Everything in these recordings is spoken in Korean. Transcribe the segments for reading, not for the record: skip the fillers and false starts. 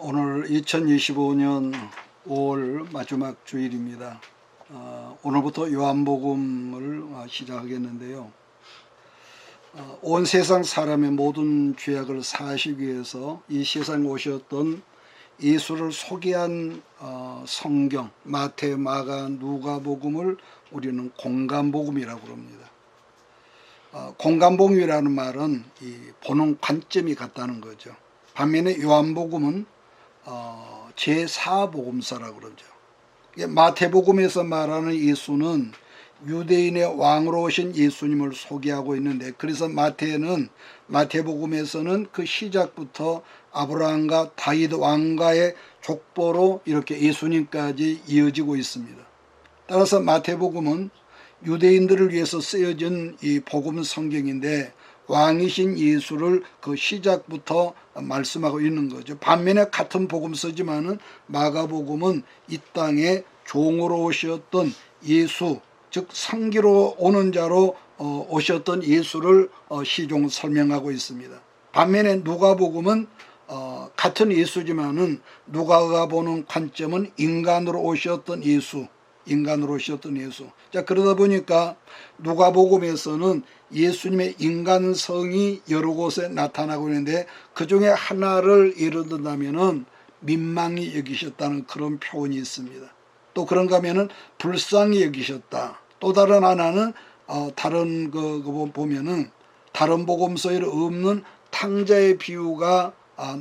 오늘 2025년 5월 마지막 주일입니다. 오늘부터 요한복음을 시작하겠는데요. 온 세상 사람의 모든 죄악을 사하시기 위해서 이 세상에 오셨던 예수를 소개한 성경, 마태, 마가, 누가복음을 우리는 공간복음이라고 합니다. 공간복음이라는 말은 이 보는 관점이 같다는 거죠. 반면에 요한복음은 제4복음서라고 그러죠. 마태복음에서 말하는 예수는 유대인의 왕으로 오신 예수님을 소개하고 있는데, 그래서 마태복음에서는 그 시작부터 아브라함과 다윗 왕가의 족보로 이렇게 예수님까지 이어지고 있습니다. 따라서 마태복음은 유대인들을 위해서 쓰여진 이 복음 성경인데, 왕이신 예수를 그 시작부터 말씀하고 있는 거죠. 반면에 같은 복음서지만은 마가복음은 이 땅에 종으로 오셨던 예수, 즉 상기로 오는 자로 오셨던 예수를 시종 설명하고 있습니다. 반면에 누가복음은 같은 예수지만은 누가가 보는 관점은 인간으로 오셨던 예수. 자, 그러다 보니까 누가복음에서는 예수님의 인간성이 여러 곳에 나타나고 있는데, 그 중에 하나를 예를 든다면은 민망히 여기셨다는 그런 표현이 있습니다. 또 그런가 하면은 불쌍히 여기셨다. 또 다른 하나는 다른 거 보면은 다른 복음서에 없는 탕자의 비유가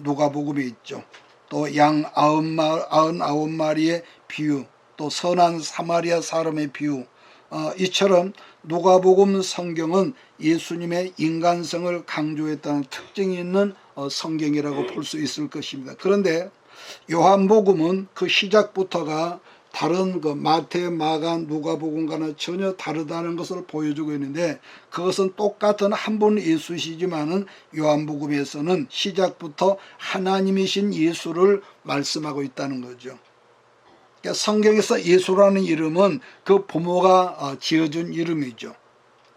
누가복음에 있죠. 또 양 99마리의 비유, 또 선한 사마리아 사람의 비유, 이처럼 누가복음 성경은 예수님의 인간성을 강조했다는 특징이 있는 성경이라고 볼 수 있을 것입니다. 그런데 요한복음은 그 시작부터가 다른 그 마태, 마가, 누가복음과는 전혀 다르다는 것을 보여주고 있는데, 그것은 똑같은 한 분 예수시지만은 요한복음에서는 시작부터 하나님이신 예수를 말씀하고 있다는 거죠. 그러니까 성경에서 예수라는 이름은 그 부모가 지어준 이름이죠.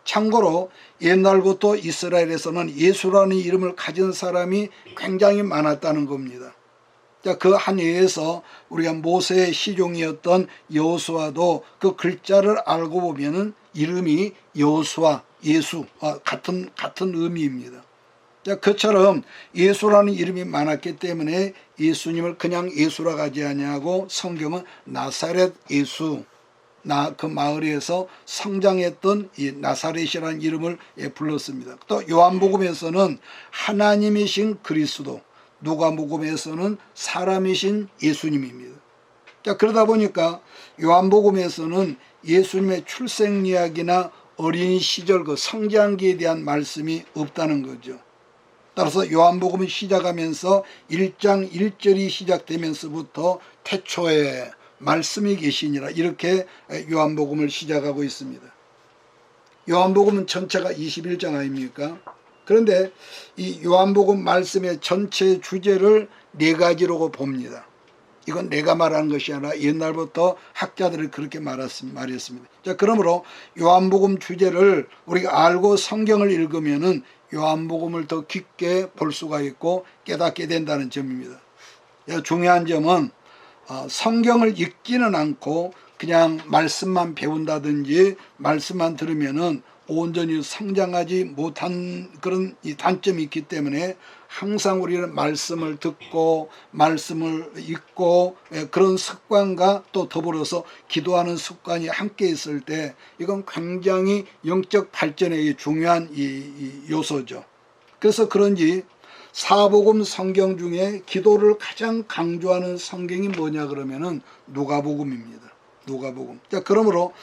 참고로 옛날부터 이스라엘에서는 예수라는 이름을 가진 사람이 굉장히 많았다는 겁니다. 그 한 예에서 우리가 모세의 시종이었던 여호수아도 그 글자를 알고 보면은 이름이 여호수아, 예수 같은 의미입니다. 그처럼 예수라는 이름이 많았기 때문에 예수님을 그냥 예수라 하지 아니하고 성경은 나사렛 예수, 그 마을에서 성장했던 이 나사렛이라는 이름을 불렀습니다. 또 요한복음에서는 하나님이신 그리스도, 누가복음에서는 사람이신 예수님입니다. 그러다 보니까 요한복음에서는 예수님의 출생 이야기나 어린 시절 그 성장기에 대한 말씀이 없다는 거죠. 따라서 요한복음을 시작하면서 1장 1절이 시작되면서부터 태초에 말씀이 계시니라, 이렇게 요한복음을 시작하고 있습니다. 요한복음은 전체가 21장 아닙니까? 그런데 이 요한복음 말씀의 전체 주제를 네 가지로 봅니다. 이건 내가 말하는 것이 아니라 옛날부터 학자들이 그렇게 말했습니다. 자, 그러므로 요한복음 주제를 우리가 알고 성경을 읽으면은 요한복음을 더 깊게 볼 수가 있고 깨닫게 된다는 점입니다. 중요한 점은 성경을 읽지는 않고 그냥 말씀만 배운다든지 말씀만 들으면은 온전히 성장하지 못한 그런 이 단점이 있기 때문에 항상 우리는 말씀을 듣고 말씀을 읽고 그런 습관과 또 더불어서 기도하는 습관이 함께 있을 때 이건 굉장히 영적 발전에 중요한 이 요소죠. 그래서 그런지 사복음 성경 중에 기도를 가장 강조하는 성경이 뭐냐 그러면은 누가복음입니다. 누가복음. 자, 그러므로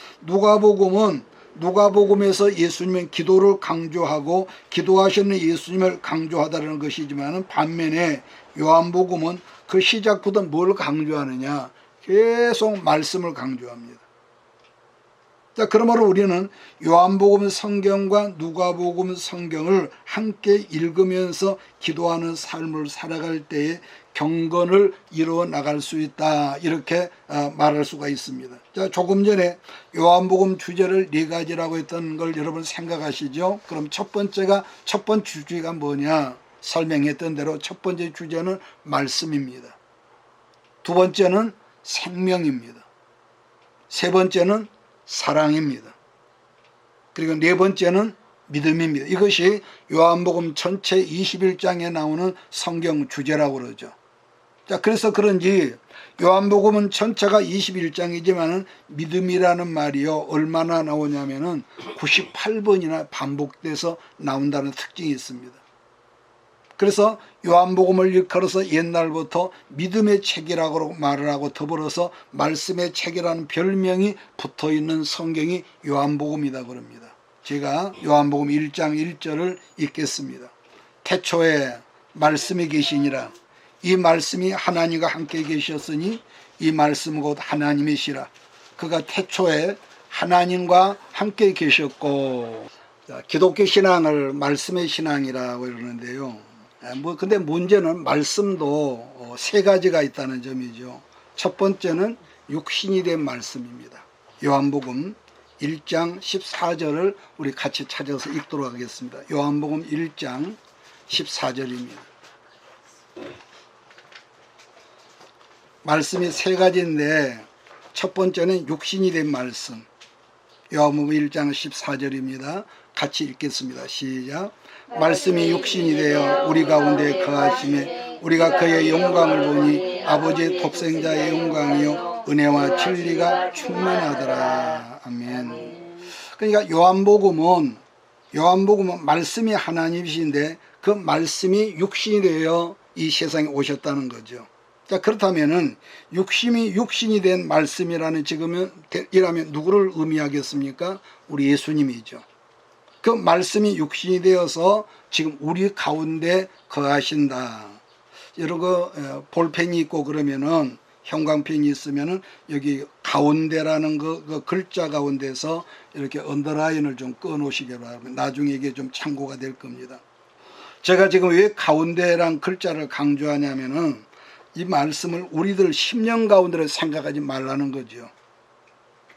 누가복음에서 예수님의 기도를 강조하고 기도하시는 예수님을 강조하다는 것이지만, 반면에 요한복음은 그 시작부터 뭘 강조하느냐, 계속 말씀을 강조합니다. 자, 그러므로 우리는 요한복음 성경과 누가복음 성경을 함께 읽으면서 기도하는 삶을 살아갈 때에 경건을 이루어 나갈 수 있다, 이렇게 말할 수가 있습니다. 자, 조금 전에 요한복음 주제를 네 가지라고 했던 걸 여러분 생각하시죠? 그럼 첫 번째 주제가 뭐냐? 설명했던 대로 첫 번째 주제는 말씀입니다. 두 번째는 생명입니다. 세 번째는 사랑입니다. 그리고 네 번째는 믿음입니다. 이것이 요한복음 전체 21장에 나오는 성경 주제라고 그러죠. 자, 그래서 그런지 요한복음은 전체가 21장이지만 믿음이라는 말이요 얼마나 나오냐면은 98번이나 반복돼서 나온다는 특징이 있습니다. 그래서 요한복음을 일컬어서 옛날부터 믿음의 책이라고 말을 하고 더불어서 말씀의 책이라는 별명이 붙어있는 성경이 요한복음이다 그럽니다. 제가 요한복음 1장 1절을 읽겠습니다. 태초에 말씀이 계시니라. 이 말씀이 하나님과 함께 계셨으니 이 말씀 곧 하나님이시라. 그가 태초에 하나님과 함께 계셨고. 자, 기독교 신앙을 말씀의 신앙이라고 이러는데요. 근데 문제는 말씀도 세 가지가 있다는 점이죠. 첫 번째는 육신이 된 말씀입니다. 요한복음 1장 14절을 우리 같이 찾아서 읽도록 하겠습니다. 요한복음 1장 14절입니다. 말씀이 세 가지인데 첫 번째는 육신이 된 말씀. 요한복음 1장 14절입니다. 같이 읽겠습니다. 시작. 말씀이 육신이 되어 우리 가운데 거하심에 우리가 그의 영광을 보니 아버지의 독생자의 영광이요 은혜와 진리가 충만하더라. 아멘. 그러니까 요한복음은 말씀이 하나님이신데 그 말씀이 육신이 되어 이 세상에 오셨다는 거죠. 자, 그렇다면은 육신이 된 말씀이라는 이라면 누구를 의미하겠습니까? 우리 예수님이죠. 그 말씀이 육신이 되어서 지금 우리 가운데 거하신다. 여러 거 볼펜이 있고 그러면은 형광펜이 있으면은 여기 가운데라는 그 글자 가운데서 이렇게 언더라인을 좀 꺼 놓으시기 바랍니다. 나중에 이게 좀 참고가 될 겁니다. 제가 지금 왜 가운데란 글자를 강조하냐면은 이 말씀을 우리들 심령 가운데로 생각하지 말라는 거죠.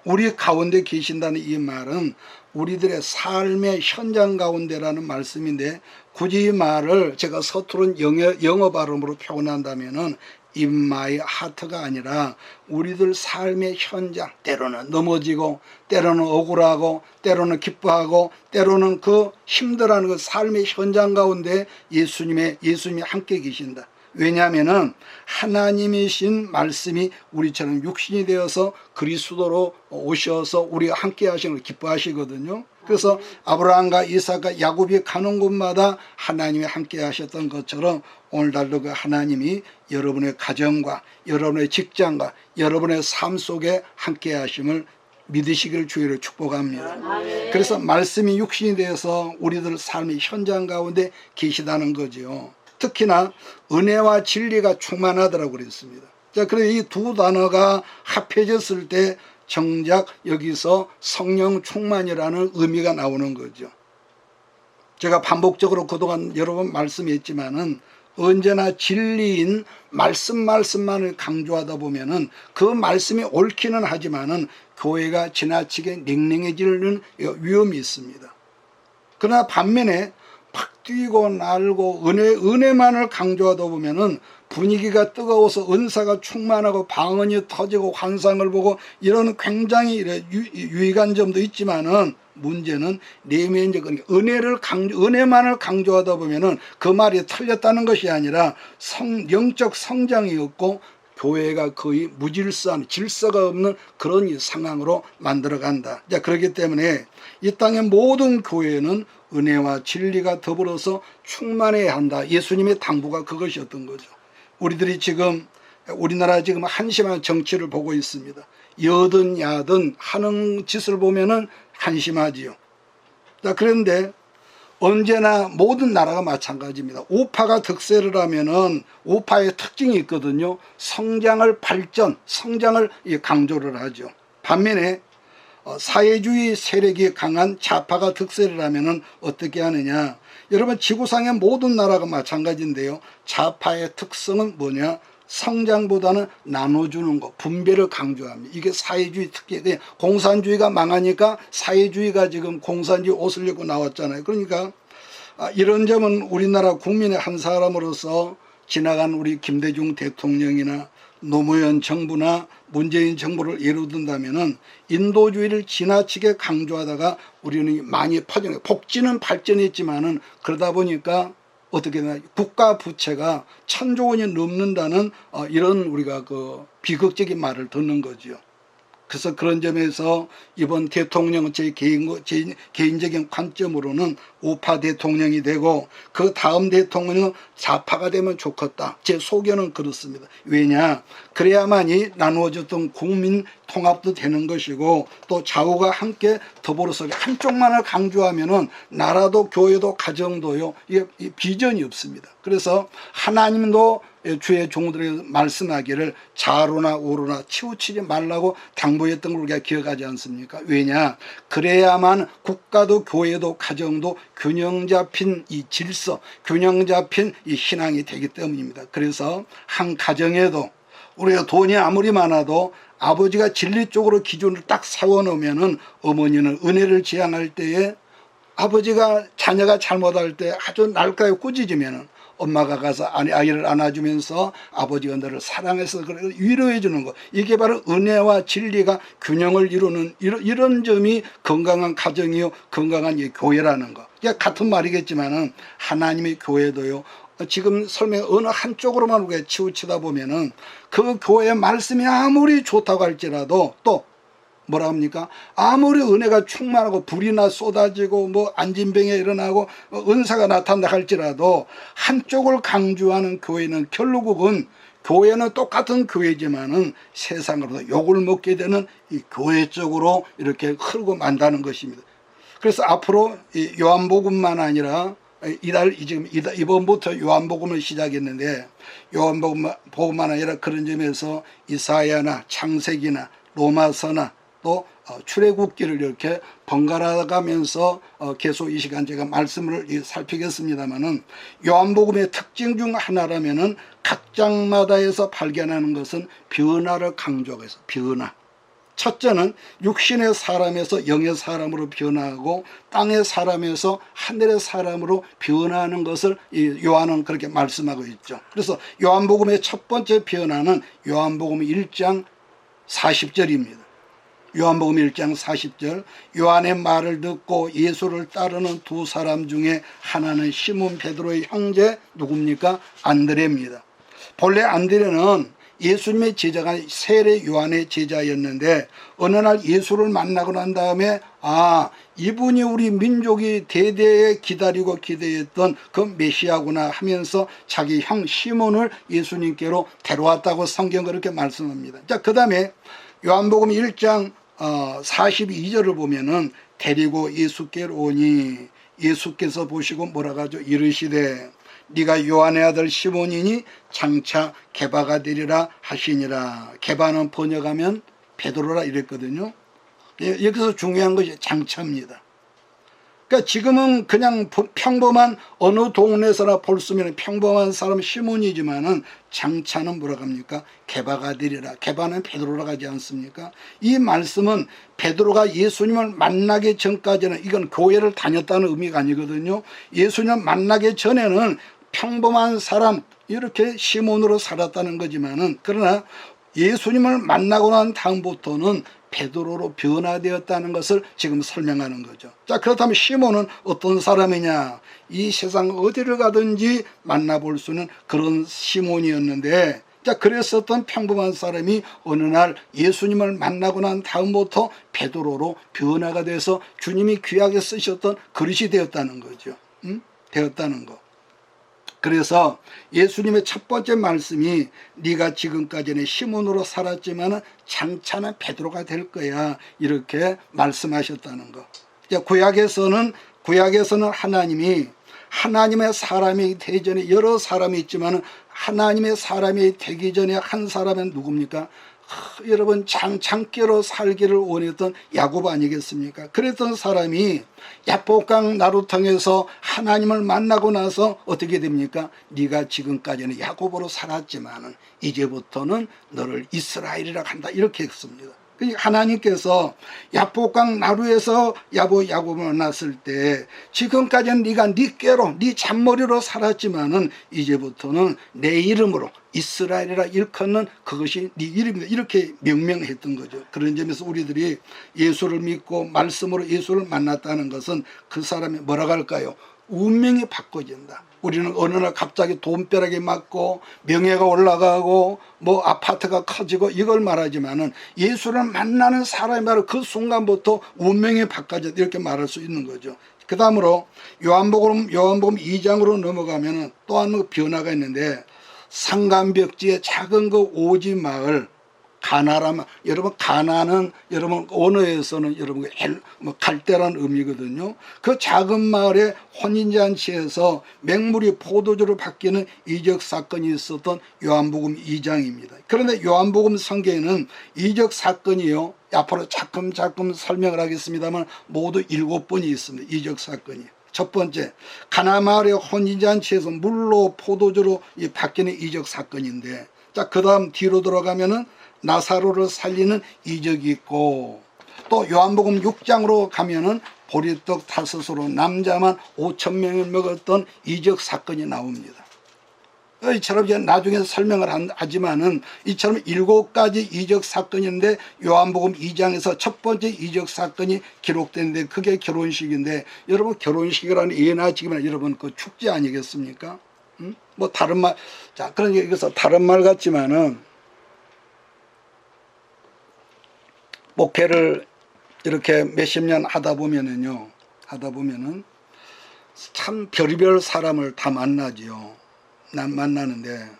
우리 가운데 계신다는 이 말은 우리들의 삶의 현장 가운데라는 말씀인데 굳이 이 말을 제가 서투른 영어 발음으로 표현한다면은 in my heart가 아니라 우리들 삶의 현장, 때로는 넘어지고 때로는 억울하고 때로는 기뻐하고 때로는 그 힘들어하는 그 삶의 현장 가운데 예수님이 함께 계신다. 왜냐하면은 하나님이신 말씀이 우리처럼 육신이 되어서 그리스도로 오셔서 우리가 함께 하시는 걸 기뻐하시거든요. 그래서 아브라함과 이삭과 야곱이 가는 곳마다 하나님이 함께 하셨던 것처럼 오늘날도 그 하나님이 여러분의 가정과 여러분의 직장과 여러분의 삶 속에 함께 하심을 믿으시기를 주의로 축복합니다. 그래서 말씀이 육신이 되어서 우리들 삶의 현장 가운데 계시다는 거죠. 특히나 은혜와 진리가 충만하더라고 그랬습니다. 자, 그래서 이 두 단어가 합해졌을 때 정작 여기서 성령 충만이라는 의미가 나오는 거죠. 제가 반복적으로 그동안 여러 번 말씀했지만은 언제나 진리인 말씀만을 강조하다 보면은 그 말씀이 옳기는 하지만은 교회가 지나치게 냉랭해지는 위험이 있습니다. 그러나 반면에 팍 뛰고 날고 은혜만을 강조하다 보면은 분위기가 뜨거워서 은사가 충만하고 방언이 터지고 환상을 보고 이런 굉장히 유익한 점도 있지만은 문제는 내면적 은혜만을 강조하다 보면은 그 말이 틀렸다는 것이 아니라 영적 성장이 없고 교회가 거의 무질서한 질서가 없는 그런 상황으로 만들어간다. 자, 그렇기 때문에 이 땅의 모든 교회는 은혜와 진리가 더불어서 충만해야 한다. 예수님의 당부가 그것이었던 거죠. 우리나라 지금 한심한 정치를 보고 있습니다. 여든 야든 하는 짓을 보면은 한심하지요. 자, 그런데 언제나 모든 나라가 마찬가지입니다. 우파가 득세를 하면은 우파의 특징이 있거든요. 성장을 강조를 하죠. 반면에 사회주의 세력이 강한 좌파가 득세를 하면은 어떻게 하느냐. 여러분 지구상의 모든 나라가 마찬가지인데요. 좌파의 특성은 뭐냐. 성장보다는 나눠주는 것, 분배를 강조합니다. 이게 사회주의 특징이에요. 공산주의가 망하니까 사회주의가 지금 공산주의 옷을 입고 나왔잖아요. 그러니까 이런 점은 우리나라 국민의 한 사람으로서 지나간 우리 김대중 대통령이나 노무현 정부나 문재인 정부를 예로 든다면은 인도주의를 지나치게 강조하다가 우리는 많이 퍼져 복지는 발전했지만은 그러다 보니까 어떻게 되나 국가 부채가 1,000조 원이 넘는다는 이런 우리가 그 비극적인 말을 듣는 거죠. 그래서 그런 점에서 이번 대통령은 제 개인적인 관점으로는 우파 대통령이 되고 그 다음 대통령은 좌파가 되면 좋겠다. 제 소견은 그렇습니다. 왜냐? 그래야만이 나누어졌던 국민 통합도 되는 것이고 또 좌우가 함께 더불어서 한쪽만을 강조하면은 나라도 교회도 가정도요. 이게 비전이 없습니다. 그래서 하나님도 주의 종들에게 말씀하기를 좌로나 우로나 치우치지 말라고 당부했던 걸 우리가 기억하지 않습니까? 왜냐? 그래야만 국가도 교회도 가정도 균형 잡힌 이 질서, 균형 잡힌 이 신앙이 되기 때문입니다. 그래서 한 가정에도 우리가 돈이 아무리 많아도 아버지가 진리 쪽으로 기준을 딱 세워놓으면은 어머니는 은혜를 지향할 때에 아버지가 자녀가 잘못할 때 아주 날카에 꾸짖으면은 엄마가 가서 아이를 안아주면서 아버지가 너를 사랑해서 위로해 주는 거. 이게 바로 은혜와 진리가 균형을 이루는 이런 점이 건강한 가정이요 건강한 이 교회라는 거. 이게 같은 말이겠지만은 하나님의 교회도요. 지금 설명 어느 한쪽으로만 우리가 치우치다 보면은 그 교회의 말씀이 아무리 좋다고 할지라도 또 뭐라 합니까? 아무리 은혜가 충만하고 불이나 쏟아지고 뭐 안진병이 일어나고 은사가 나타난다 할지라도 한쪽을 강조하는 교회는 결국은 교회는 똑같은 교회지만은 세상으로도 욕을 먹게 되는 이 교회 쪽으로 이렇게 흐르고 만다는 것입니다. 그래서 앞으로 이 요한복음만 아니라 이번부터 요한복음을 시작했는데 요한복음만 아니라 그런 점에서 이사야나 창세기나 로마서나 또 출애굽기를 이렇게 번갈아 가면서 계속 이 시간 제가 말씀을 살피겠습니다만은 요한복음의 특징 중 하나라면은 각 장마다에서 발견하는 것은 변화를 강조하고 있어요. 변화. 첫째는 육신의 사람에서 영의 사람으로 변화하고 땅의 사람에서 하늘의 사람으로 변화하는 것을 요한은 그렇게 말씀하고 있죠. 그래서 요한복음의 첫 번째 변화는 요한복음 1장 40절입니다. 요한복음 1장 40절 요한의 말을 듣고 예수를 따르는 두 사람 중에 하나는 시몬 베드로의 형제 누굽니까? 안드레입니다. 본래 안드레는 예수님의 제자가 세례 요한의 제자였는데 어느 날 예수를 만나고 난 다음에 이분이 우리 민족이 대대에 기다리고 기대했던 그 메시아구나 하면서 자기 형 시몬을 예수님께로 데려왔다고 성경 그렇게 말씀합니다. 자, 그 다음에 요한복음 1장 42절을 보면은 데리고 예수께로 오니 예수께서 보시고 뭐라고 하죠? 이르시되 네가 요한의 아들 시몬이니 장차 게바가 되리라 하시니라. 게바는 번역하면 베드로라 이랬거든요. 여기서 중요한 것이 장차입니다. 그러니까 지금은 그냥 평범한 어느 동네에서나 볼 수 있는 평범한 사람 시몬이지만은 장차는 뭐라고 합니까? 게바가 되리라. 게바는 베드로라고 하지 않습니까? 이 말씀은 베드로가 예수님을 만나기 전까지는 이건 교회를 다녔다는 의미가 아니거든요. 예수님을 만나기 전에는 평범한 사람 이렇게 시몬으로 살았다는 거지만은 그러나 예수님을 만나고 난 다음부터는 베드로로 변화되었다는 것을 지금 설명하는 거죠. 자, 그렇다면 시몬은 어떤 사람이냐? 이 세상 어디를 가든지 만나볼 수 있는 그런 시몬이었는데, 자, 그랬었던 평범한 사람이 어느 날 예수님을 만나고 난 다음부터 베드로로 변화가 돼서 주님이 귀하게 쓰셨던 그릇이 되었다는 거죠. 되었다는 거. 그래서 예수님의 첫 번째 말씀이 네가 지금까지는 시몬으로 살았지만 장차는 베드로가 될 거야 이렇게 말씀하셨다는 거. 구약에서는 하나님의 사람이 되기 전에 여러 사람이 있지만 하나님의 사람이 되기 전에 한 사람은 누굽니까? 여러분 장기로 살기를 원했던 야곱 아니겠습니까? 그랬던 사람이 야복강 나루탕에서 하나님을 만나고 나서 어떻게 됩니까? 네가 지금까지는 야곱으로 살았지만 이제부터는 너를 이스라엘이라 한다 이렇게 했습니다. 하나님께서 야복강 나루에서 야곱을 만났을 때 지금까지는 네가 네 꾀로 네 잔머리로 살았지만은 이제부터는 내 이름으로 이스라엘이라 일컫는 그것이 네 이름이다 이렇게 명명했던 거죠. 그런 점에서 우리들이 예수를 믿고 말씀으로 예수를 만났다는 것은 그 사람이 뭐라고 할까요? 운명이 바꿔진다. 우리는 어느 날 갑자기 돈벼락이 맞고 명예가 올라가고 뭐 아파트가 커지고 이걸 말하지만은 예수를 만나는 사람이 바로 그 순간부터 운명이 바꿔졌다 이렇게 말할 수 있는 거죠. 그 다음으로 요한복음 2장으로 넘어가면은 또 한 변화가 있는데 상간벽지의 작은 그 오지 마을 가나라면 여러분 가나는 여러분 언어에서는 여러분 갈대라는 의미거든요. 그 작은 마을의 혼인잔치에서 맹물이 포도주로 바뀌는 이적 사건이 있었던 요한복음 2장입니다. 그런데 요한복음 성경에는 이적 사건이요 앞으로 차츰 설명을 하겠습니다만 모두 7번이 있습니다. 이적 사건이. 첫 번째 가나 마을의 혼인잔치에서 물로 포도주로 바뀌는 이적 사건인데 자 그다음 뒤로 들어가면은 나사로를 살리는 이적이 있고 또 요한복음 6장으로 가면은 보리떡 5섯으로 남자만 5,000명을 먹었던 이적 사건이 나옵니다. 이처럼 이제 나중에 설명을 하지만은 이처럼 7가지 이적 사건인데 요한복음 2장에서 첫 번째 이적 사건이 기록되는데 그게 결혼식인데 여러분 결혼식이라는 예나 지금이나 여러분 그 축제 아니겠습니까? 뭐 다른 말 자 그러니까 여기서 다른 말 같지만은 목회를 이렇게 몇십 년 하다 보면은 참 별의별 사람을 다 만나지요. 만나는데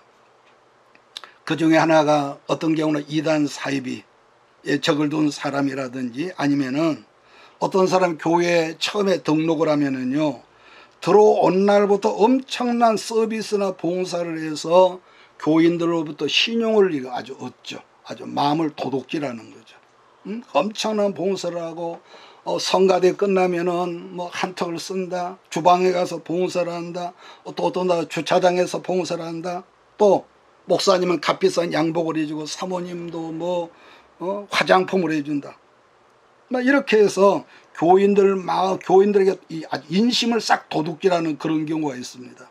그 중에 하나가 어떤 경우는 이단 사이비에 적을 둔 사람이라든지 아니면은 어떤 사람 교회에 처음에 등록을 하면은요 들어온 날부터 엄청난 서비스나 봉사를 해서 교인들로부터 신용을 아주 얻죠. 아주 마음을 도둑질하는 거죠. 엄청난 봉사를 하고 성가대 끝나면은 뭐 한턱을 쓴다. 주방에 가서 봉사를 한다. 또 어떤 날 주차장에서 봉사를 한다. 또 목사님은 값비싼 양복을 해주고 사모님도 뭐 화장품을 해준다. 막 이렇게 해서 교인들에게 인심을 싹 도둑질하는 그런 경우가 있습니다.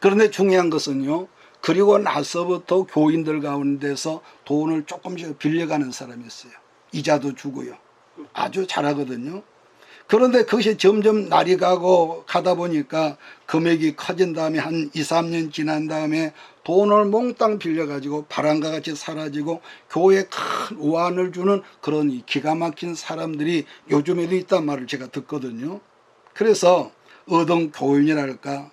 그런데 중요한 것은요. 그리고 나서부터 교인들 가운데서 돈을 조금씩 빌려가는 사람이 있어요. 이자도 주고요. 아주 잘하거든요. 그런데 그것이 점점 날이 가다 보니까 금액이 커진 다음에 한 2, 3년 지난 다음에 돈을 몽땅 빌려가지고 바람과 같이 사라지고 교회에 큰 우환을 주는 그런 기가 막힌 사람들이 요즘에도 있단 말을 제가 듣거든요. 그래서 어동교인이랄까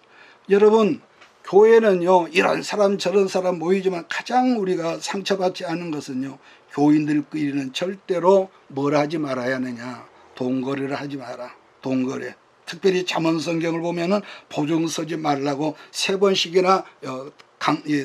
여러분 교회는요 이런 사람 저런 사람 모이지만 가장 우리가 상처받지 않은 것은요 교인들끼리는 절대로 뭘 하지 말아야 하느냐 돈거래를 하지 마라. 돈거래. 특별히 잠언성경을 보면은 보증 서지 말라고 3번씩이나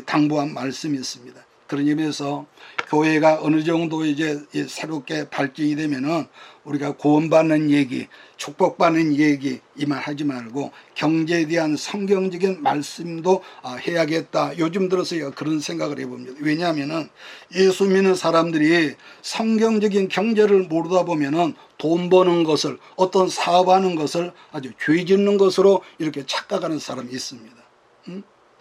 당부한 말씀이 있습니다. 그런 의미에서 교회가 어느 정도 이제 새롭게 발전이 되면은 우리가 구원받는 얘기, 축복받는 얘기 이만 하지 말고 경제에 대한 성경적인 말씀도 해야겠다. 요즘 들어서 그런 생각을 해봅니다. 왜냐하면은 예수 믿는 사람들이 성경적인 경제를 모르다 보면은 돈 버는 것을 어떤 사업하는 것을 아주 죄 짓는 것으로 이렇게 착각하는 사람이 있습니다.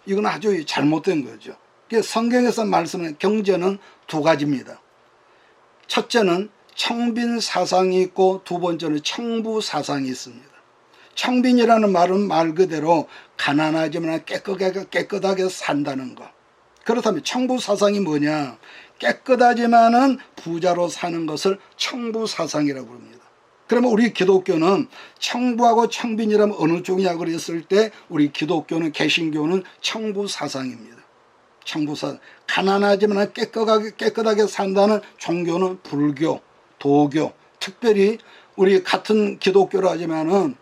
이건 아주 잘못된 거죠. 성경에서 말씀하는 경제는 2가지입니다. 첫째는 청빈 사상이 있고 두 번째는 청부 사상이 있습니다. 청빈이라는 말은 말 그대로 가난하지만 깨끗하게 산다는 것. 그렇다면 청부 사상이 뭐냐? 깨끗하지만은 부자로 사는 것을 청부 사상이라고 합니다. 그러면 우리 기독교는 청부하고 청빈이라면 어느 쪽이냐 그랬을 때 우리 기독교는 개신교는 청부 사상입니다. 청부사 가난하지만 깨끗하게 산다는 종교는 불교, 도교, 특별히 우리 같은 기독교로 하지만은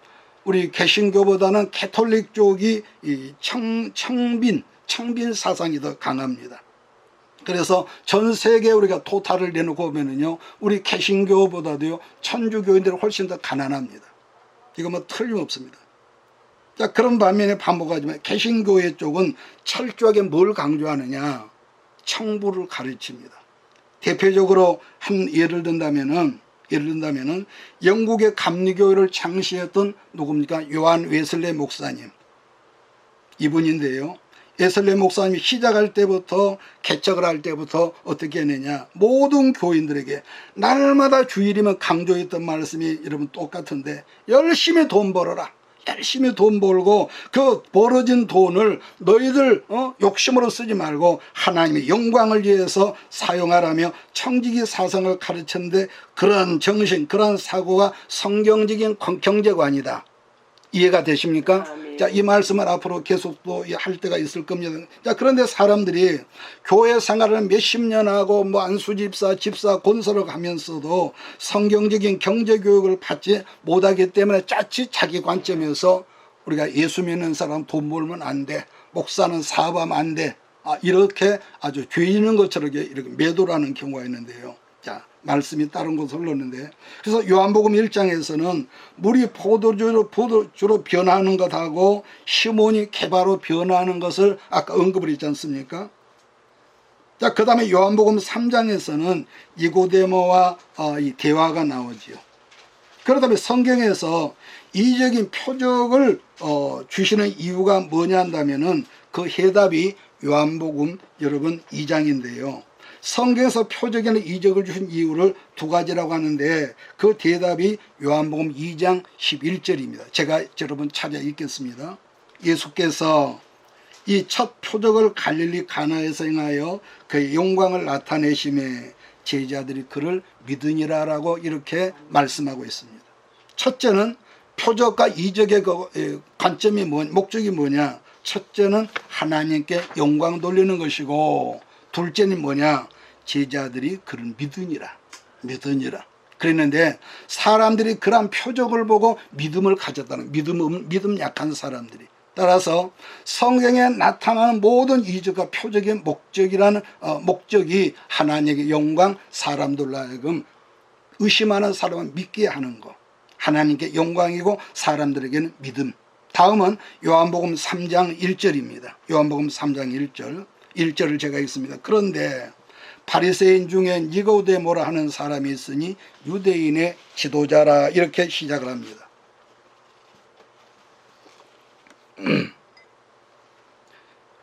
우리 개신교보다는 캐톨릭 쪽이 이 청빈 사상이 더 강합니다. 그래서 전 세계에 우리가 토탈을 내놓고 보면은요, 우리 개신교보다도요, 천주교인들은 훨씬 더 가난합니다. 이거 뭐 틀림없습니다. 자, 그런 반면에 반복하지만 개신교회 쪽은 철저하게 뭘 강조하느냐? 청부를 가르칩니다. 대표적으로 한 예를 든다면은 영국의 감리교회를 창시했던 누굽니까? 요한 웨슬레 목사님 이분인데요. 웨슬레 목사님이 시작할 때부터 개척을 할 때부터 어떻게 했느냐, 모든 교인들에게 날마다 주일이면 강조했던 말씀이 여러분 똑같은데, 열심히 돈 벌어라, 열심히 돈 벌고 그 벌어진 돈을 너희들 욕심으로 쓰지 말고 하나님의 영광을 위해서 사용하라며 청지기 사상을 가르쳤는데, 그런 정신, 그런 사고가 성경적인 경제관이다. 이해가 되십니까? 아멘. 자, 이 말씀을 앞으로 계속 또 할 때가 있을 겁니다. 자, 그런데 사람들이 교회 생활을 몇십 년 하고 뭐 안수집사, 집사, 권사로 가면서도 성경적인 경제교육을 받지 못하기 때문에 자칫 자기 관점에서 우리가 예수 믿는 사람 돈 벌면 안 돼, 목사는 사업하면 안 돼, 이렇게 아주 죄 있는 것처럼 이렇게 매도를 하는 경우가 있는데요. 자, 말씀이 다른 곳으로 흘렀는데, 그래서 요한복음 1장에서는 물이 포도주로 변하는 것하고 시몬이 개바로 변하는 것을 아까 언급을 했지 않습니까? 자, 그 다음에 요한복음 3장에서는 니고데모와 이 대화가 나오지요. 그러다면 성경에서 이적인 표적을 주시는 이유가 뭐냐 한다면은 그 해답이 요한복음 여러분 2장인데요. 성경에서 표적이나 이적을 주신 이유를 두 가지라고 하는데, 그 대답이 요한복음 2장 11절입니다. 제가 여러분 찾아 읽겠습니다. 예수께서 이 첫 표적을 갈릴리 가나에서 행하여 그의 영광을 나타내심에 제자들이 그를 믿으니라라고 이렇게 말씀하고 있습니다. 첫째는 표적과 이적의 관점이 목적이 뭐냐? 첫째는 하나님께 영광 돌리는 것이고, 둘째는 뭐냐? 제자들이 그를 믿으니라. 그랬는데 사람들이 그러한 표적을 보고 믿음을 가졌다는, 믿음 약한 사람들이. 따라서 성경에 나타나는 모든 이적과 표적의 목적이 하나님의 영광, 사람들로 하여금 의심하는 사람은 믿게 하는 것. 하나님께 영광이고 사람들에게는 믿음. 다음은 요한복음 3장 1절입니다. 요한복음 3장 1절을 제가 읽습니다. 그런데 바리새인 중에 니고데모라 하는 사람이 있으니 유대인의 지도자라, 이렇게 시작을 합니다.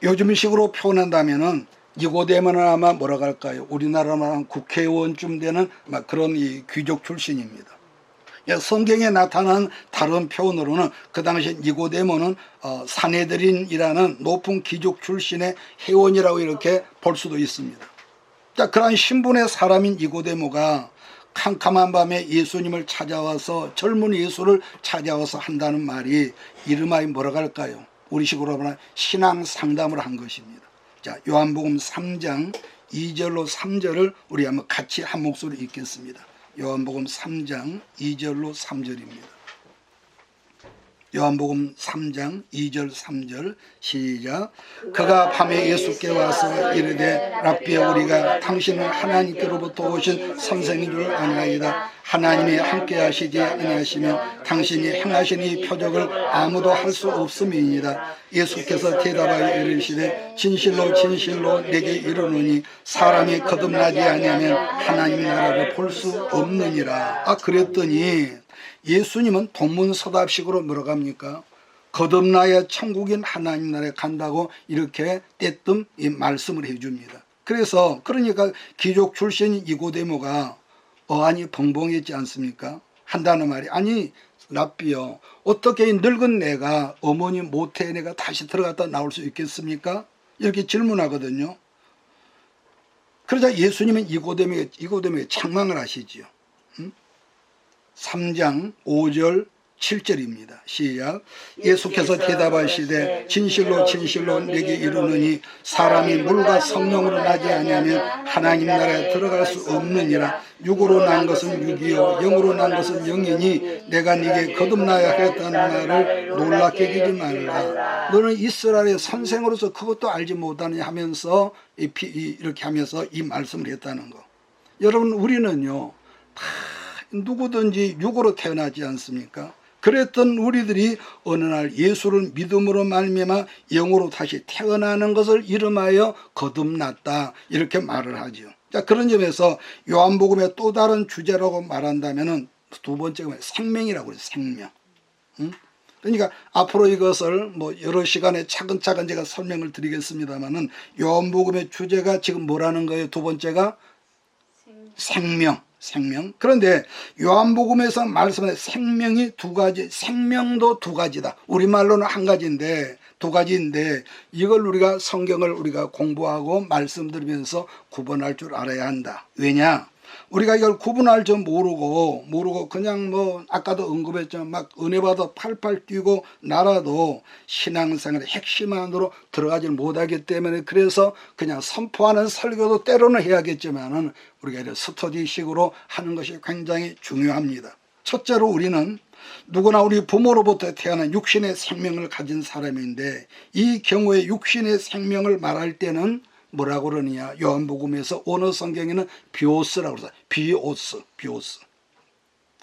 요즘식으로 표현한다면은 니고데모는 아마 뭐라고 할까요? 우리나라만 국회의원쯤 되는 그런 이 귀족 출신입니다. 성경에 나타난 다른 표현으로는 그 당시 니고데모는 사네드린이라는 높은 귀족 출신의 회원이라고 이렇게 볼 수도 있습니다. 자, 그러한 신분의 사람인 니고데모가 캄캄한 밤에 예수님을 찾아와서, 젊은 예수를 찾아와서 한다는 말이 이름하여 뭐라고 할까요? 우리식으로 하면 신앙 상담을 한 것입니다. 자, 요한복음 3장 2절로 3절을 우리 한번 같이 한 목소리 읽겠습니다. 요한복음 3장 2절로 3절입니다. 요한복음 3장 2절 3절 시작. 그가 밤에 예수께 와서 이르되 랍비여, 우리가 당신은 하나님께로부터 오신 선생인 줄 아나이다. 하나님이 함께 하시지 아니하시면 당신이 행하신 이 표적을 아무도 할 수 없음이니이다. 예수께서 대답하여 이르시되 진실로 진실로 내게 이르노니 사람이 거듭나지 아니하면 하나님 나라를 볼 수 없느니라. 그랬더니 예수님은 동문서답식으로 뭐라고 합니까? 거듭나야 천국인 하나님 나라에 간다고 이렇게 떼뜸 이 말씀을 해줍니다. 그러니까 귀족 출신인 니고데모가 어안이 벙벙했지 않습니까? 한다는 말이, 아니 랍비여, 어떻게 늙은 내가, 어머니 모태에 내가 다시 들어갔다 나올 수 있겠습니까? 이렇게 질문하거든요. 그러자 예수님은 니고데모에게 책망을 하시지요. 3장 5절 7절입니다. 시작. 예수께서 대답하시되 진실로 진실로 내게 이르노니 사람이 물과 성령으로 나지 아니하면 하나님 나라에 들어갈 수 없느니라. 육으로 난 것은 육이요 영으로 난 것은 영이니 내가 네게 거듭나야 하겠다는 말을 놀랍게 여기지 말라. 너는 이스라엘의 선생으로서 그것도 알지 못하느냐 하면서 이렇게 하면서 이 말씀을 했다는 거. 여러분, 우리는요 다 누구든지 육으로 태어나지 않습니까? 그랬던 우리들이 어느 날 예수를 믿음으로 말미암아 영으로 다시 태어나는 것을 이름하여 거듭났다, 이렇게 말을 하죠. 자, 그런 점에서 요한복음의 또 다른 주제라고 말한다면은 두 번째가 생명이라고 그래요. 생명. 응? 그러니까 앞으로 이것을 뭐 여러 시간에 차근차근 제가 설명을 드리겠습니다만은 요한복음의 주제가 지금 뭐라는 거예요? 두 번째가 생명. 그런데 요한복음에서 말씀하는 생명이 두 가지, 생명도 두 가지다. 우리말로는 한 가지인데 두 가지인데 이걸 우리가 성경을 우리가 공부하고 말씀드리면서 구분할 줄 알아야 한다. 왜냐? 우리가 이걸 구분할 줄 모르고 그냥 뭐 아까도 언급했지만 막 은혜 받아 팔팔 뛰고 날아도 신앙생활의 핵심 안으로 들어가지 못하기 때문에 그래서 그냥 선포하는 설교도 때로는 해야겠지만은 우리가 이런 스터디식으로 하는 것이 굉장히 중요합니다. 첫째로 우리는 누구나 우리 부모로부터 태어난 육신의 생명을 가진 사람인데 이 경우에 육신의 생명을 말할 때는 뭐라고 그러느냐? 요한복음에서 원어 성경에는 비오스라고 그러죠. 비오스.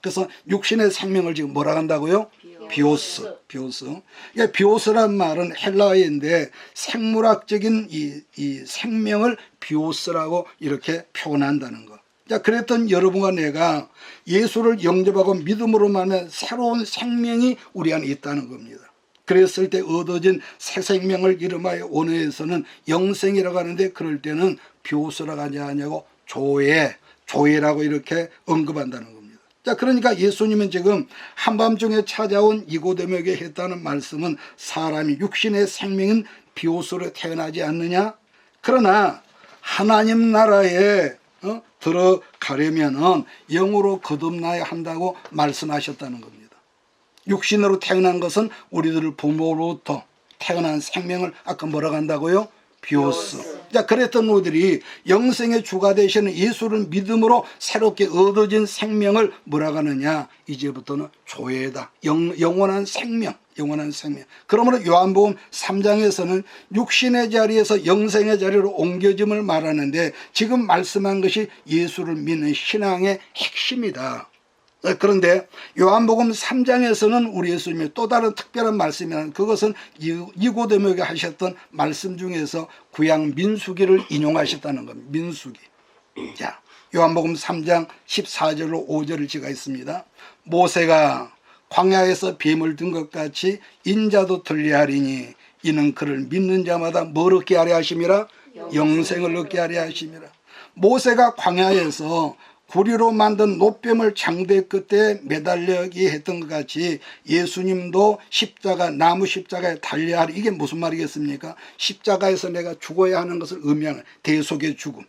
그래서 육신의 생명을 지금 뭐라 한다고요? 비오스. 그러니까 비오스란 말은 헬라어인데 생물학적인 이 생명을 비오스라고 이렇게 표현한다는 거. 자, 그랬던 여러분과 내가 예수를 영접하고 믿음으로 말하면 새로운 생명이 우리 안에 있다는 겁니다. 그랬을 때 얻어진 새 생명을 이름하여 원어에서는 영생이라고 하는데 그럴 때는 비오스라고 하지 않냐고 조회라고 이렇게 언급한다는 겁니다. 자, 그러니까 예수님은 지금 한밤중에 찾아온 니고데모에게 했다는 말씀은 사람이 육신의 생명은 비오스로 태어나지 않느냐? 그러나 하나님 나라에 들어가려면은 영으로 거듭나야 한다고 말씀하셨다는 겁니다. 육신으로 태어난 것은 우리들 부모로부터 태어난 생명을 아까 뭐라고 한다고요? 비오스. 자, 그랬던 우리들이 영생의 주가 되시는 예수를 믿음으로 새롭게 얻어진 생명을 뭐라고 하느냐? 이제부터는 조회다. 영원한 생명. 그러므로 요한복음 3장에서는 육신의 자리에서 영생의 자리로 옮겨짐을 말하는데 지금 말씀한 것이 예수를 믿는 신앙의 핵심이다. 그런데 요한복음 3장에서는 우리 예수님의 또 다른 특별한 말씀이라는 그것은 니고데모에게 하셨던 말씀 중에서 구약 민수기를 인용하셨다는 겁니다. 민수기. 자, 요한복음 3장 14절로 5절을 제가 있습니다. 모세가 광야에서 뱀을 든 것 같이 인자도 들리하리니 이는 그를 믿는 자마다 뭘 얻게 하려 하심이라? 영생을 얻게 하려 하심이라. 모세가 광야에서 구리로 만든 노뱀을 장대 끝에 매달려게 했던 것 같이 예수님도 나무 십자가에 달려야 하리. 이게 무슨 말이겠습니까? 십자가에서 내가 죽어야 하는 것을 의미하는 대속의 죽음.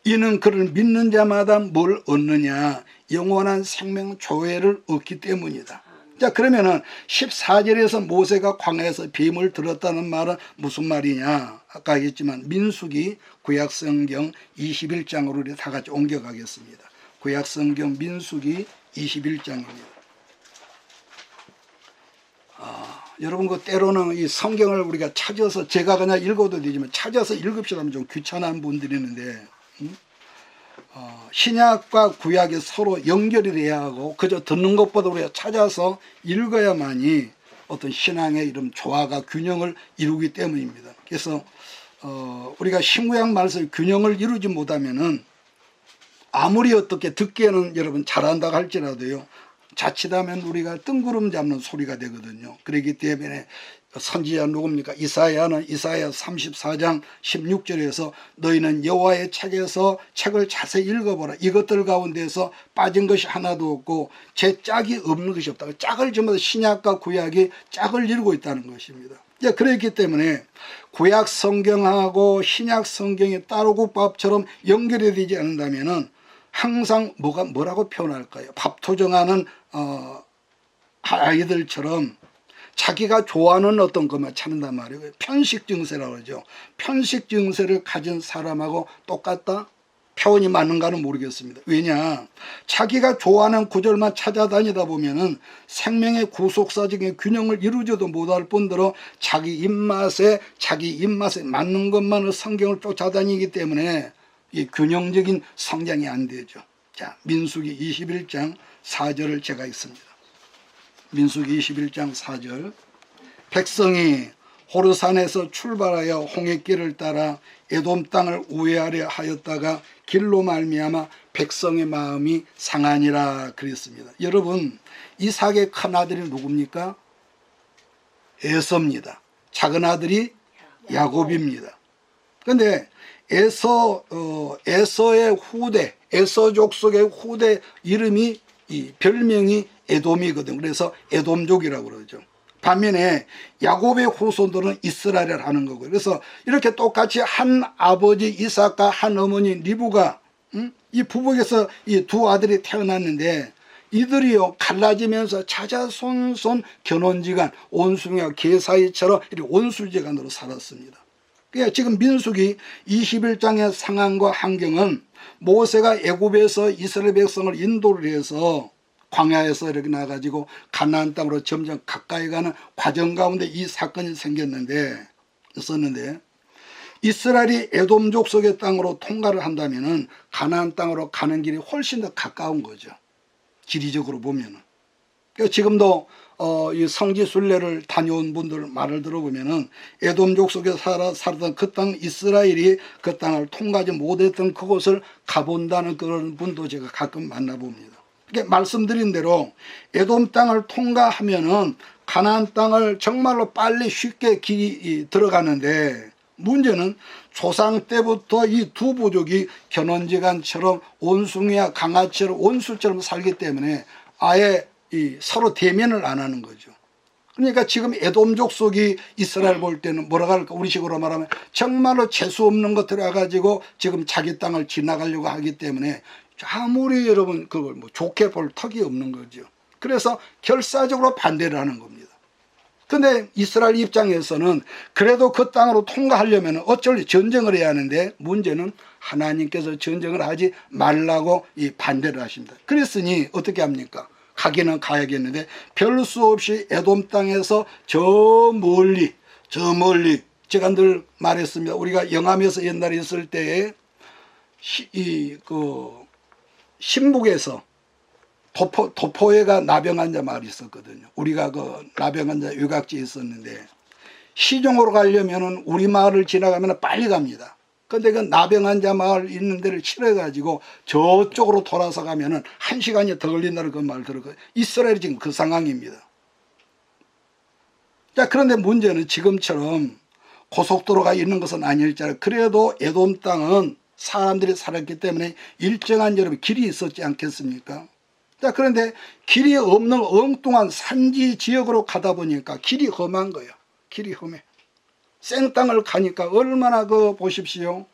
이는 그를 믿는 자마다 뭘 얻느냐? 영원한 생명 조회를 얻기 때문이다. 자, 그러면은 14절에서 모세가 광야에서 뱀을 들었다는 말은 무슨 말이냐? 아까 얘기했지만 민수기 구약성경 21장으로 우리 다 같이 옮겨가겠습니다. 구약성경 민수기 21장입니다. 여러분 그 때로는 이 성경을 우리가 찾아서 제가 그냥 읽어도 되지만 찾아서 읽읍시다면 좀 귀찮은 분들이 있는데 신약과 구약이 서로 연결이 돼야 하고 그저 듣는 것보다 우리가 찾아서 읽어야만이 어떤 신앙의 이런 조화가 균형을 이루기 때문입니다. 그래서 우리가 신구약 말씀의 균형을 이루지 못하면은 아무리 어떻게 듣기에는 여러분 잘한다고 할지라도요 자칫하면 우리가 뜬구름 잡는 소리가 되거든요. 그렇기 때문에 선지자 누굽니까? 이사야는 이사야 34장 16절에서 너희는 여호와의 책에서 책을 자세히 읽어보라. 이것들 가운데서 빠진 것이 하나도 없고 제 짝이 없는 것이 없다. 짝을 전부 신약과 구약이 짝을 이루고 있다는 것입니다. 그렇기 때문에 구약 성경하고 신약 성경이 따로 국밥처럼 연결이 되지 않는다면은 항상 뭐라고 표현할까요? 밥토정하는 아이들처럼 자기가 좋아하는 어떤 것만 찾는단 말이에요. 편식 증세라고 그러죠. 편식 증세를 가진 사람하고 똑같다? 표현이 맞는가는 모르겠습니다. 왜냐? 자기가 좋아하는 구절만 찾아다니다 보면은 생명의 구속사적인 균형을 이루지도 못할 뿐더러 자기 입맛에 맞는 것만을 성경을 쫓아다니기 때문에 이 균형적인 성장이 안 되죠. 자, 민수기 21장 4절을 제가 읽습니다. 민수기 21장 4절 백성이 호르산에서 출발하여 홍해길을 따라 에돔 땅을 우회하려 하였다가 길로 말미암아 백성의 마음이 상하니라 그랬습니다. 여러분, 이삭의 큰 아들이 누굽니까? 에서입니다. 작은 아들이 야곱입니다. 그런데 에서의 후대, 에서 족속의 후대 이름이 별명이 에돔이거든. 그래서 에돔족이라고 그러죠. 반면에 야곱의 후손들은 이스라엘을 하는 거고요. 그래서 이렇게 똑같이 한 아버지 이삭과 한 어머니 리브가 이 부부에서 이 두 아들이 태어났는데 이들이요 갈라지면서 자자손손 견혼지간 온순이와 개사이처럼 이렇게 온수지간으로 살았습니다. 그러니까 지금 민수기 21장의 상황과 환경은 모세가 애굽에서 이스라엘 백성을 인도를 해서 광야에서 이렇게 나가지고 가나안 땅으로 점점 가까이 가는 과정 가운데 이 사건이 있었는데 이스라엘이 에돔 족속의 땅으로 통과를 한다면은 가나안 땅으로 가는 길이 훨씬 더 가까운 거죠. 지리적으로 보면은. 그러니까 지금도 이 성지 순례를 다녀온 분들 말을 들어보면은 에돔 족속에 살았던 그 땅 이스라엘이 그 땅을 통과하지 못했던 그곳을 가본다는 그런 분도 제가 가끔 만나봅니다. 그러니까 말씀드린 대로 에돔 땅을 통과하면은 가나안 땅을 정말로 빨리 쉽게 길이 들어가는데 문제는 조상 때부터 이 두 부족이 견원지간처럼 온숭이와 강아지처럼 온수처럼 살기 때문에 아예 서로 대면을 안 하는 거죠. 그러니까 지금 에돔 족속이 이스라엘 볼 때는 뭐라고 할까, 우리식으로 말하면 정말로 재수 없는 것들 와가지고 지금 자기 땅을 지나가려고 하기 때문에 아무리 여러분 그걸 뭐 좋게 볼 턱이 없는 거죠. 그래서 결사적으로 반대를 하는 겁니다. 근데 이스라엘 입장에서는 그래도 그 땅으로 통과하려면 어쩔 전쟁을 해야 하는데 문제는 하나님께서 전쟁을 하지 말라고 반대를 하십니다. 그랬으니 어떻게 합니까? 가기는 가야겠는데 별 수 없이 에돔 땅에서 저 멀리 제가 늘 말했습니다. 우리가 영암에서 옛날에 있을 때에 신북에서 도포에가 나병환자 마을이 있었거든요. 우리가 그 나병환자 유각지에 있었는데 시종으로 가려면은 우리 마을을 지나가면 빨리 갑니다. 근데 그 나병환자 마을 있는 데를 치러가지고 저쪽으로 돌아서 가면은 1시간이 더 걸린다는 그 말 들었거든요. 이스라엘이 지금 그 상황입니다. 자, 그런데 문제는 지금처럼 고속도로가 있는 것은 아닐지라도 그래도 에돔 땅은 사람들이 살았기 때문에 일정한 여러분 길이 있었지 않겠습니까? 자, 그런데 길이 없는 엉뚱한 산지 지역으로 가다 보니까 길이 험한 거예요. 길이 험해. 생땅을 가니까 얼마나 보십시오.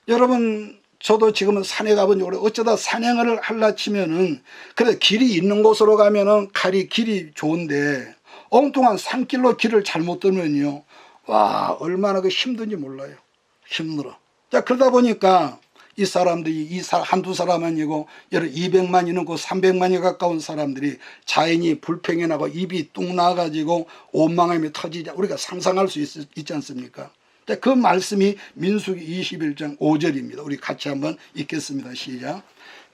여러분, 저도 지금은 산에 가본 적으로 어쩌다 산행을 하려 치면은 그래 길이 있는 곳으로 가면은 길이 좋은데 엉뚱한 산길로 길을 잘못 들면요. 와, 얼마나 힘든지 몰라요. 힘들어. 자, 그러다 보니까 이 사람들이 한두 사람 아니고 여러 200만이 넘고 300만이 가까운 사람들이 자연이 불평이 나고 입이 뚝 나가지고 원망함이 터지자 우리가 상상할 수 있지 않습니까? 그 말씀이 민수기 21장 5절입니다. 우리 같이 한번 읽겠습니다. 시작.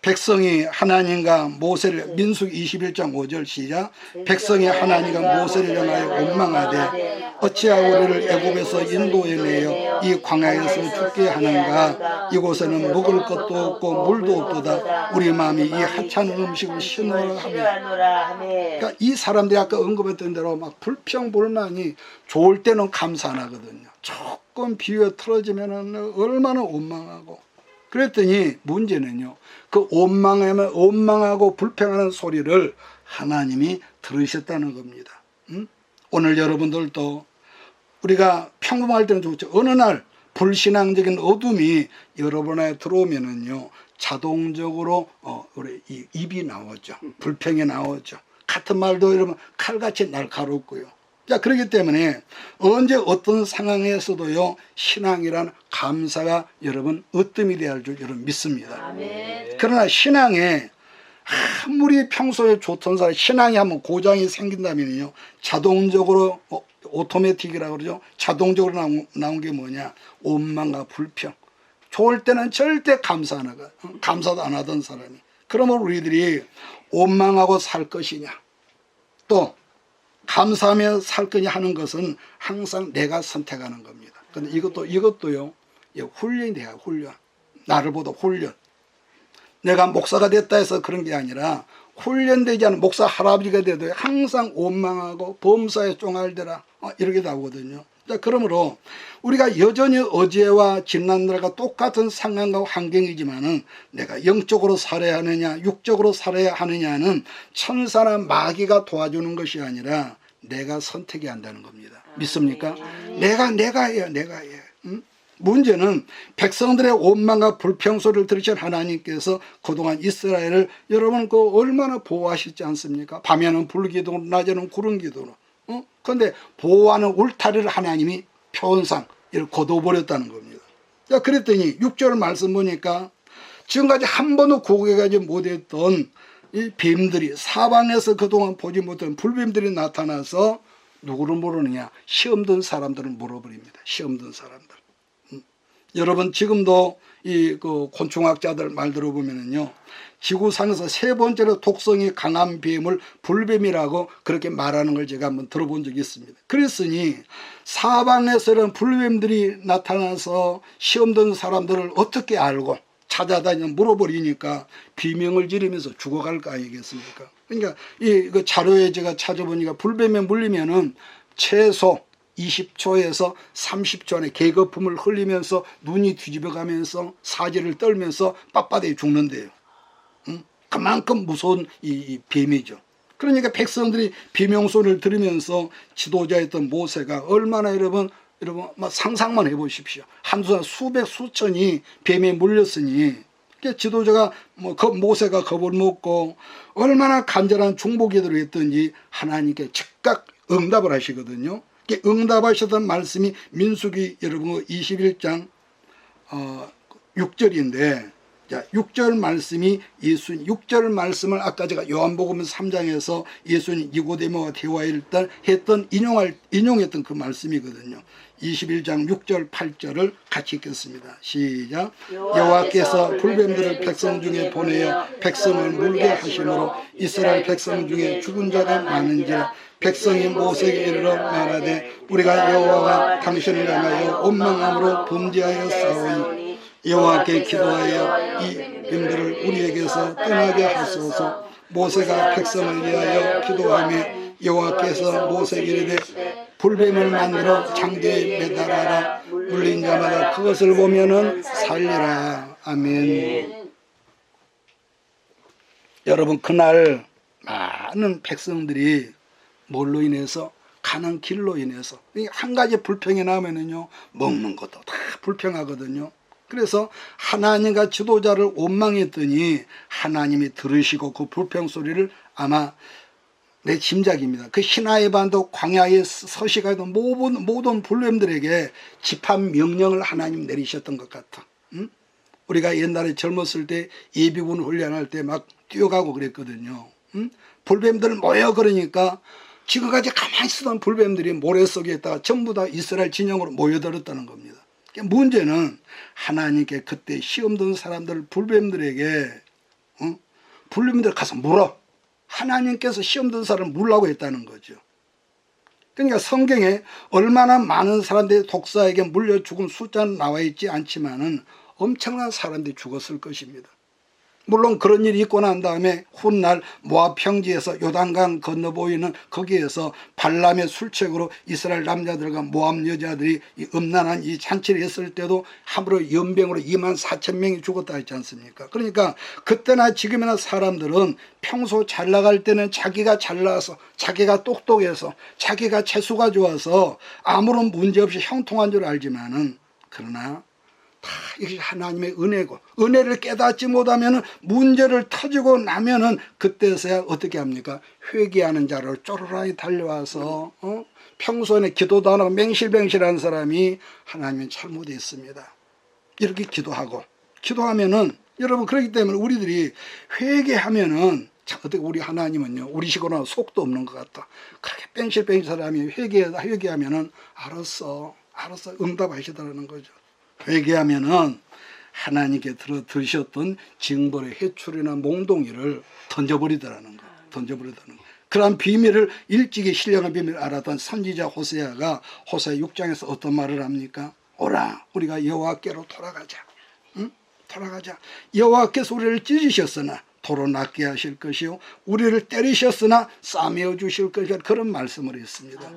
백성이 하나님과 모세를 민수기 21장 5절 시작. 백성이 하나님과 모세를 향하여 원망하되 어찌하여 우리를 애굽에서 인도해내어 이 광야에서 죽게 하는가. 이곳에는 먹을 것도 없고 물도 없도다. 우리 마음이 이 하찮은 음식을 싫어하며. 그러니까 이 사람들이 아까 언급했던 대로 막 불평불만이 좋을 때는 감사 안 하거든요. 조금 비위가 틀어지면 얼마나 원망하고. 그랬더니 문제는요. 그 원망하고 불평하는 소리를 하나님이 들으셨다는 겁니다. 오늘 여러분들도 우리가 평범할 때는 좋죠. 어느 날 불신앙적인 어둠이 여러분 안에 들어오면은요. 자동적으로 우리 입이 나오죠. 불평이 나오죠. 같은 말도 여러분 칼같이 날카롭고요. 자, 그렇기 때문에 언제 어떤 상황에서도요 신앙이란 감사가 여러분 으뜸이 되어야 할 줄 여러분 믿습니다. 아멘. 그러나 신앙에 아무리 평소에 좋던 사람 신앙이 한번 고장이 생긴다면요 자동적으로 오토매틱이라고 그러죠. 자동적으로 나온 게 뭐냐, 원망과 불평. 좋을 때는 절대 감사도 안 하던 사람이. 그러면 우리들이 원망하고 살 것이냐, 또 감사하며 살 거냐 하는 것은 항상 내가 선택하는 겁니다. 근데 이것도요, 훈련이 돼요. 훈련. 나를 보다 훈련. 내가 목사가 됐다 해서 그런 게 아니라 훈련되지 않은 목사 할아버지가 돼도 항상 원망하고 범사에 쫑알대라 이렇게 나오거든요. 자, 그러므로 우리가 여전히 어제와 지난날과 똑같은 상황과 환경이지만은 내가 영적으로 살아야 하느냐 육적으로 살아야 하느냐는 천사나 마귀가 도와주는 것이 아니라 내가 선택해야 한다는 겁니다. 믿습니까? 내가 해야 해. 응? 문제는 백성들의 원망과 불평소리를 들으신 하나님께서 그동안 이스라엘을 여러분 얼마나 보호하시지 않습니까? 밤에는 불기둥으로 낮에는 구름기둥으로. 그런데 보호하는 울타리를 하나님이 표현상 이렇게 거둬버렸다는 겁니다. 자, 그랬더니 6절 말씀 보니까 지금까지 한 번도 구경하지 못했던 이 뱀들이 사방에서 그동안 보지 못한 불뱀들이 나타나서 누구를 물으느냐? 시험 든 사람들을 물어버립니다. 시험 든 사람들. 여러분 지금도 이 곤충학자들 말 들어보면은요, 지구상에서 세 번째로 독성이 강한 뱀을 불뱀이라고 그렇게 말하는 걸 제가 한번 들어본 적이 있습니다. 그랬으니 사방에서는 불뱀들이 나타나서 시험 든 사람들을 어떻게 알고 찾아다니며 물어버리니까 비명을 지르면서 죽어갈 거 아니겠습니까? 그러니까 이 자료에 제가 찾아보니까 불뱀에 물리면은 최소 20초에서 30초 안에 계거품을 흘리면서 눈이 뒤집어가면서 사지를 떨면서 빳빳하게 죽는데요. 그만큼 무서운 이 뱀이죠. 그러니까 백성들이 비명소리를 들으면서 지도자였던 모세가 얼마나 여러분 상상만 해보십시오. 한두 수백 수천이 뱀에 물렸으니 지도자가 모세가 겁을 먹고 얼마나 간절한 중보기도를 했던지 하나님께 즉각 응답을 하시거든요. 응답하셨던 말씀이 민수기 여러분 21장 6절인데, 자, 6절 말씀이 6절 말씀을 아까 제가 요한복음 3장에서 예수님 니고데모와 대화할 때 인용했던 그 말씀이거든요. 21장 6절 8절을 같이 읽겠습니다. 시작. 여호와께서 불뱀들을 백성 중에 보내어 백성을 물게 하심으로 이스라엘 백성 중에 죽은 자가 많은지라. 백성이 모세에게 이르러 말하되 우리가 여호와와 당신을 향하여 원망함으로 범죄하여 싸우니 여호와께 기도하여 이 뱀들을 우리에게서 떠나게 하소서. 모세가 백성을 위하여 기도하며 여호와께서 모세에게 이르되 불뱀을 만들어 장대에 매달아라. 물린 자마다 그것을 보면은 살리라. 아멘. 여러분 그날 많은 백성들이 뭘로 인해서? 가는 길로 인해서. 한 가지 불평이 나면은요, 먹는 것도 다 불평하거든요. 그래서 하나님과 지도자를 원망했더니 하나님이 들으시고 그 불평 소리를 아마 내 짐작입니다. 그 시나이 반도 광야에 서식하던 모든 불뱀들에게 집합 명령을 하나님 내리셨던 것 같아. 응? 우리가 옛날에 젊었을 때 예비군 훈련할 때 막 뛰어가고 그랬거든요. 응? 불뱀들 모여 그러니까 지금까지 가만히 있었던 불뱀들이 모래 속에 있다가 전부 다 이스라엘 진영으로 모여들었다는 겁니다. 문제는 하나님께 그때 시험 든 사람들 불뱀들에게 불뱀들 가서 물어. 하나님께서 시험 든 사람을 물라고 했다는 거죠. 그러니까 성경에 얼마나 많은 사람들이 독사에게 물려 죽은 숫자는 나와 있지 않지만은 엄청난 사람들이 죽었을 것입니다. 물론 그런 일이 있고 난 다음에 훗날 모압 평지에서 요단강 건너 보이는 거기에서 발람의 술책으로 이스라엘 남자들과 모압 여자들이 이 음란한 이 잔치를 했을 때도 함부로 연병으로 24,000명이 죽었다 했지 않습니까? 그러니까 그때나 지금이나 사람들은 평소 잘 나갈 때는 자기가 잘나서 자기가 똑똑해서 자기가 재수가 좋아서 아무런 문제 없이 형통한 줄 알지만은 그러나 다 이것이 하나님의 은혜고 은혜를 깨닫지 못하면 문제를 터지고 나면은 그때서야 어떻게 합니까? 회개하는 자를 쪼르르 달려와서 평소에 기도도 안 하고 맹실맹실한 사람이 하나님은 잘못했습니다. 이렇게 기도하면은 여러분 그렇기 때문에 우리들이 회개하면은 참 어떻게 우리 하나님은요 우리 식으로는 속도 없는 것 같다. 그렇게 뺑실뺑실 사람이 회개하면은 알았어 응답하시더라는 거죠. 회개하면은 하나님께 들으셨던 징벌의 해출이나 몽둥이를 던져버리더라는 거. 그러한 비밀을 일찍이 신령한 비밀을 알았던 선지자 호세아가 호세아 6장에서 어떤 말을 합니까? 오라 우리가 여호와께로 돌아가자. 응? 돌아가자. 여호와께서 우리를 찢으셨으나 도로 낫게 하실 것이요 우리를 때리셨으나 싸매어 주실 것이라 그런 말씀을 했습니다.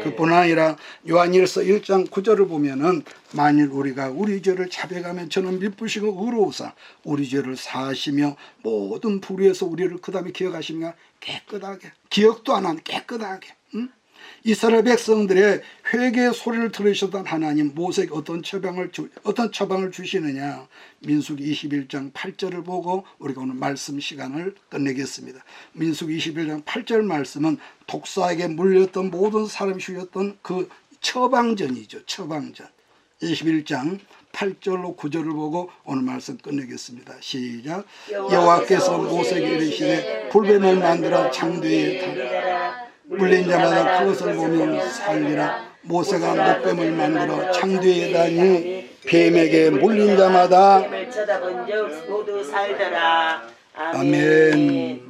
그뿐 아니라 요한일서 1장 9절을 보면은 만일 우리가 우리 죄를 자백하면 저는 미쁘시고 의로우사 우리 죄를 사하시며 모든 불의에서 우리를 그 다음에 기억하시며 깨끗하게 기억도 안 하는 깨끗하게 응? 이스라엘 백성들의 회개의 소리를 들으셨던 하나님 모세에게 어떤 처방을 주시느냐. 민수기 21장 8절을 보고 우리가 오늘 말씀 시간을 끝내겠습니다. 민수기 21장 8절 말씀은 독사에게 물렸던 모든 사람이 주셨던 그 처방전이죠. 처방전. 21장 8절로 9절을 보고 오늘 말씀 끝내겠습니다. 시작. 여호와께서 모세에게 이르시되 불뱀을 만들어 창대에 타라. 물린 자마다 그것을 보며 살리라. 모세가 녹뱀을 만들어 창뒤에 다니 뱀에게 물린 자마다 쳐다본 적 모두 살더라. 아멘.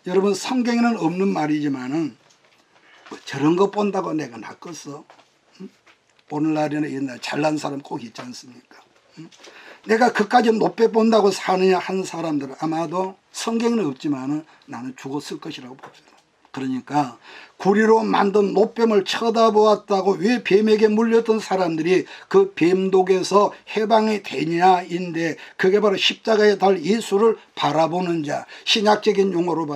여러분 성경에는 없는 말이지만은 뭐 저런 거 본다고 내가 낚았어. 응? 오늘날에는 옛날 잘난 사람 꼭 있지 않습니까? 응? 내가 그까지 높게 본다고 사느냐 한 사람들은 아마도 성경에는 없지만은 나는 죽었을 것이라고 봅니다. 그러니까 구리로 만든 노뱀을 쳐다보았다고 왜 뱀에게 물렸던 사람들이 그 뱀독에서 해방이 되냐인데 그게 바로 십자가에 달 예수를 바라보는 자. 신약적인 용어로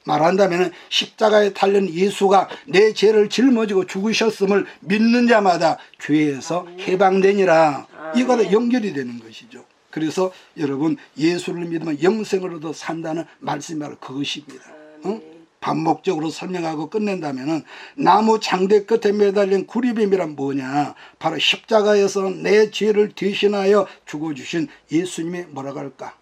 말한다면 십자가에 달린 예수가 내 죄를 짊어지고 죽으셨음을 믿는 자마다 죄에서 해방되니라. 이거가 연결이 되는 것이죠. 그래서 여러분 예수를 믿으면 영생을 얻어 산다는 말씀이 바로 그것입니다. 응? 반복적으로 설명하고 끝낸다면 나무 장대 끝에 매달린 구리뱀이란 뭐냐. 바로 십자가에서 내 죄를 대신하여 죽어주신 예수님의 뭐라고 할까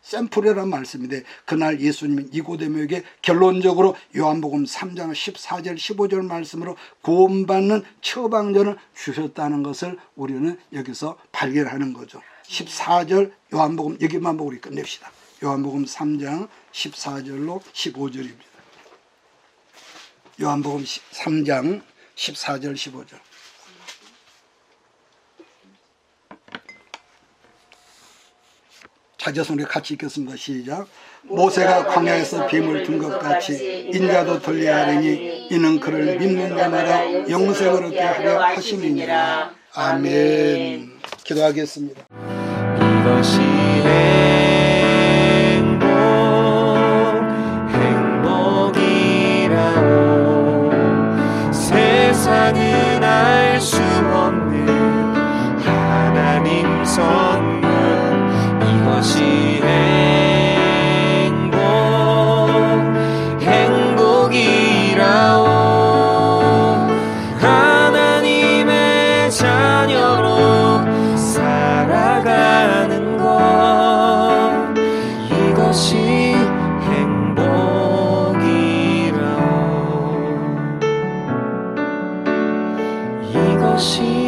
샘플이란 말씀인데 그날 예수님은 니고데모에게 결론적으로 요한복음 3장 14절 15절 말씀으로 구원받는 처방전을 주셨다는 것을 우리는 여기서 발견하는 거죠. 14절 요한복음 여기만 보고 우리 끝냅시다. 요한복음 3장 14절로 15절입니다. 요한복음 3장 14절 15절. 찾아서 우리 같이 읽겠습니다. 시작. 모세가 광야에서 뱀을 둔 것 같이 인자도 들려하리니 이는 그를 믿는 자마다 영생을 얻게 하려 하심이니라. 아멘. 기도하겠습니다. 이것이 행복이라고 세상은 알 수 없는 하나님 선물 이것이 행복이라오 하나님의 자녀로 살아가는 것 이것이 행복이라오 이것이